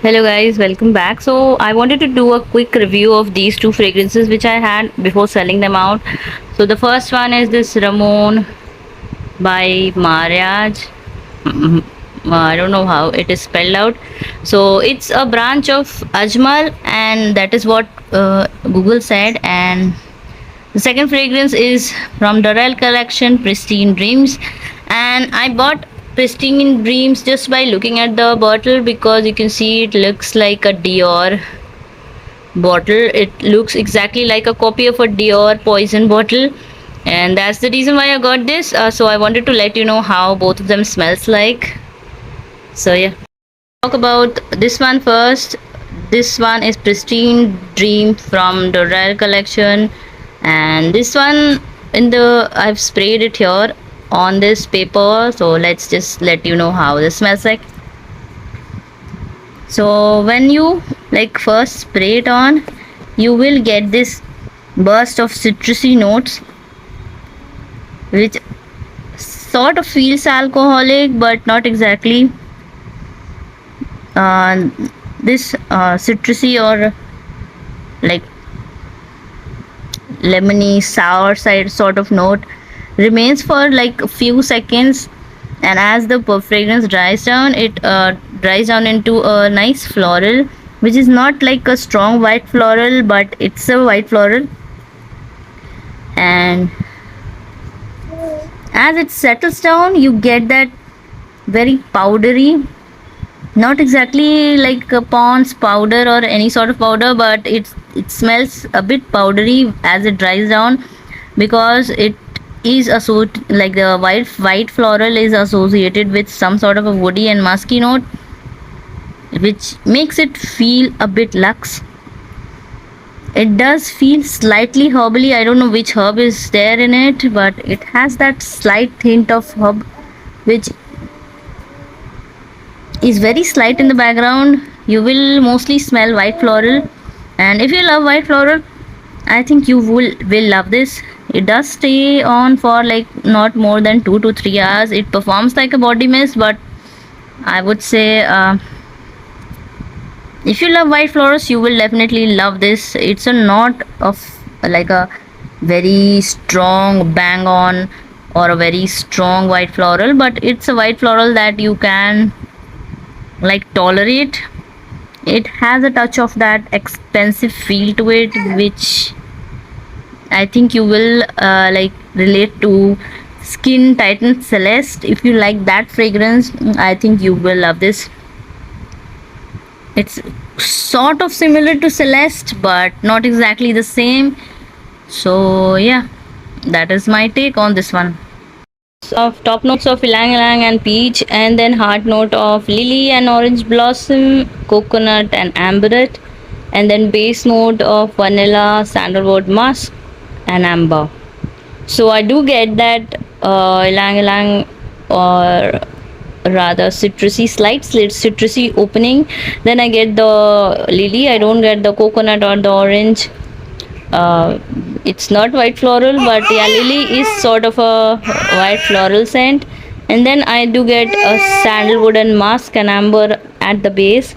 Hello guys, welcome back. So I wanted to do a quick review of these two fragrances which I had before selling them out. So the first one is this Ramon by Mariage. I don't know how it is spelled out. So it's a branch of Ajmal, and that is what Google said. And the second fragrance is from Dorel collection, Pristine Dreams. And I bought Pristine Dreams just by looking at the bottle because you can see it looks like a Dior bottle. It looks exactly like a copy of a Dior Poison bottle. And that's the reason why I got this. So I wanted to let you know how both of them smells like. So yeah. Talk about this one first. This one is Pristine Dream from Dorel collection, and this one in the I've sprayed it here on this paper. So let's just let you know how this smells like. So when you like first spray it on, you will get this burst of citrusy notes, which sort of feels alcoholic but not exactly. Uh, this citrusy or like lemony sour side sort of note remains for like a few seconds, and as the fragrance dries down, it dries down into a nice floral, which is not like a strong white floral, but it's a white floral. And as it settles down, you get that very powdery, not exactly like a Pond's powder or any sort of powder, but it smells a bit powdery as it dries down, because it is like the white floral is associated with some sort of a woody and musky note, which makes it feel a bit luxe. It does feel slightly herbally. I don't know which herb is there in it, but it has that slight hint of herb, which is very slight in the background. You will mostly smell white floral, and if you love white floral, I think you will love this. It does stay on for like not more than 2 to 3 hours. It performs like a body mist, but I would say if you love white flowers, you will definitely love this. It's a not of like a very strong bang on or a very strong white floral, but it's a white floral that you can like tolerate. It has a touch of that expensive feel to it, which I think you will like relate to Skin Titan Celeste. If you like that fragrance, I think you will love this. It's sort of similar to Celeste, but not exactly the same. So yeah, that is my take on this one. Of top notes of ylang ylang and peach, and then heart note of lily and orange blossom, coconut and amberette, and then base note of vanilla, sandalwood musk, and amber. So I do get that ylang ylang, or rather citrusy, slight citrusy opening. Then I get the lily. I don't get the coconut or the orange. It's not white floral, but yeah, lily is sort of a white floral scent. And then I do get a sandalwood and musk and amber at the base.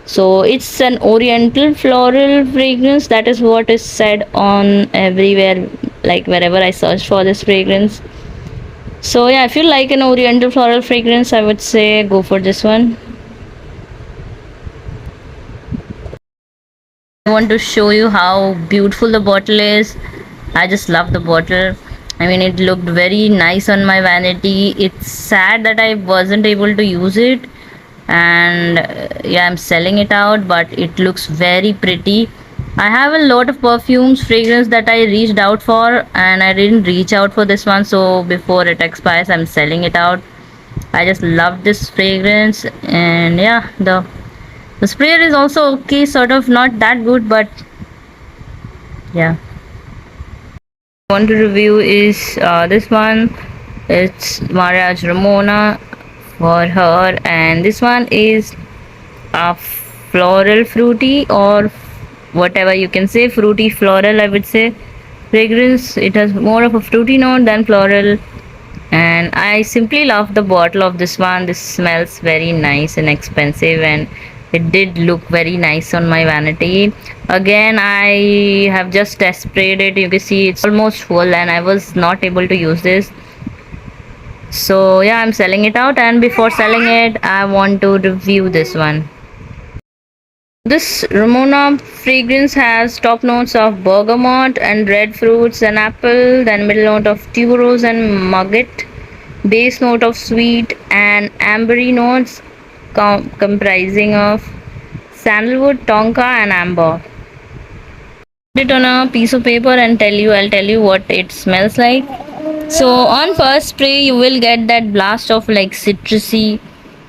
So it's an oriental floral fragrance. That is what is said on everywhere, like wherever I search for this fragrance. So yeah, if you like an oriental floral fragrance, I would say go for this one. I want to show you how beautiful the bottle is. I just love the bottle. I mean, it looked very nice on my vanity. It's sad that I wasn't able to use it, and yeah, I'm selling it out, but it looks very pretty. I have a lot of perfumes fragrance that I reached out for, and I didn't reach out for this one, so before it expires I'm selling it out. I just love this fragrance. And yeah, the sprayer is also okay, sort of not that good, but yeah. I want to review is this one. It's Mariage Ramona for her, and this one is a floral fruity, or whatever you can say, fruity floral, I would say, fragrance. It has more of a fruity note than floral, and I simply love the bottle of this one. This smells very nice and expensive, and it did look very nice on my vanity. Again, I have just test sprayed it. You can see it's almost full and I was not able to use this. So yeah, I'm selling it out, and before selling it I want to review this one. This Ramona fragrance has top notes of bergamot and red fruits and apple, then middle note of tuberose and maggot, base note of sweet and ambery notes comprising of sandalwood, tonka and amber. Put it on a piece of paper and I'll tell you what it smells like. So on first spray you will get that blast of like citrusy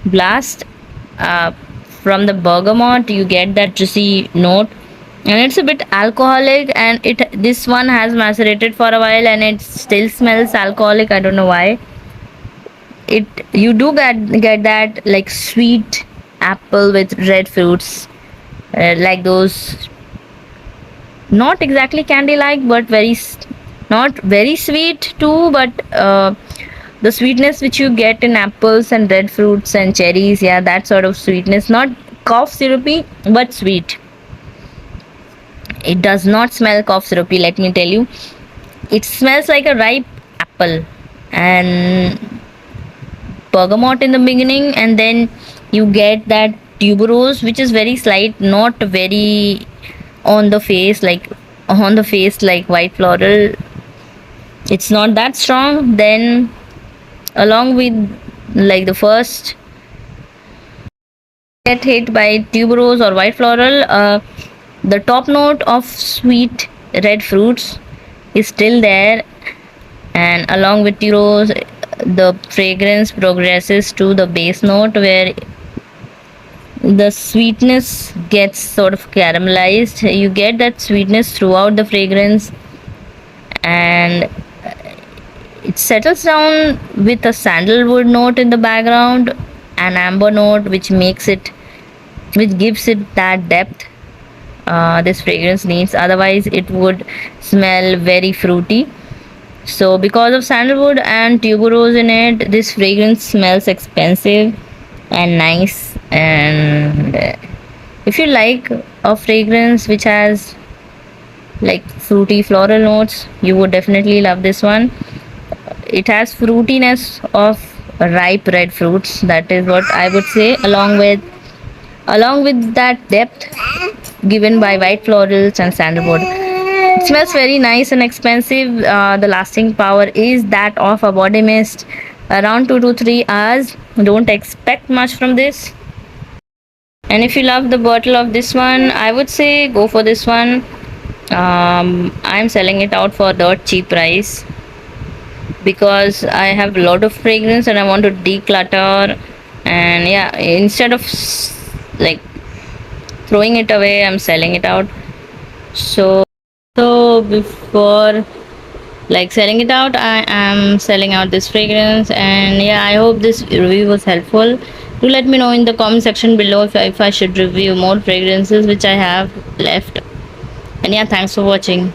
blast. uh, from the bergamot you get that citrusy note, and it's a bit alcoholic, and it this one has macerated for a while and it still smells alcoholic. I don't know why. It you do get that like sweet apple with red fruits, like those, not exactly candy like, but not very sweet too, but the sweetness which you get in apples and red fruits and cherries, yeah, that sort of sweetness, not cough syrupy but sweet. It does not smell cough syrupy, let me tell you. It smells like a ripe apple and bergamot in the beginning, and then you get that tuberose which is very slight, not very on the face like white floral. It's not that strong. Then along with like the first get hit by tuberose or white floral, the top note of sweet red fruits is still there, and along with tuberose the fragrance progresses to the base note where the sweetness gets sort of caramelized. You get that sweetness throughout the fragrance, and it settles down with a sandalwood note in the background, an amber note which gives it that depth this fragrance needs. Otherwise it would smell very fruity. So because of sandalwood and tuberose in it, this fragrance smells expensive and nice. And if you like a fragrance which has like fruity floral notes, you would definitely love this one. It has fruitiness of ripe red fruits, that is what I would say, along with that depth given by white florals and sandalwood. It smells very nice and expensive. The lasting power is that of a body mist, around 2 to 3 hours. Don't expect much from this. And if you love the bottle of this one, I would say go for this one. I'm selling it out for dirt cheap price because I have a lot of fragrance and I want to declutter. And yeah, instead of like throwing it away, I'm selling it out. So before like selling it out, I am selling out this fragrance. And yeah, I hope this review was helpful. Do let me know in the comment section below if I should review more fragrances which I have left. And yeah, thanks for watching.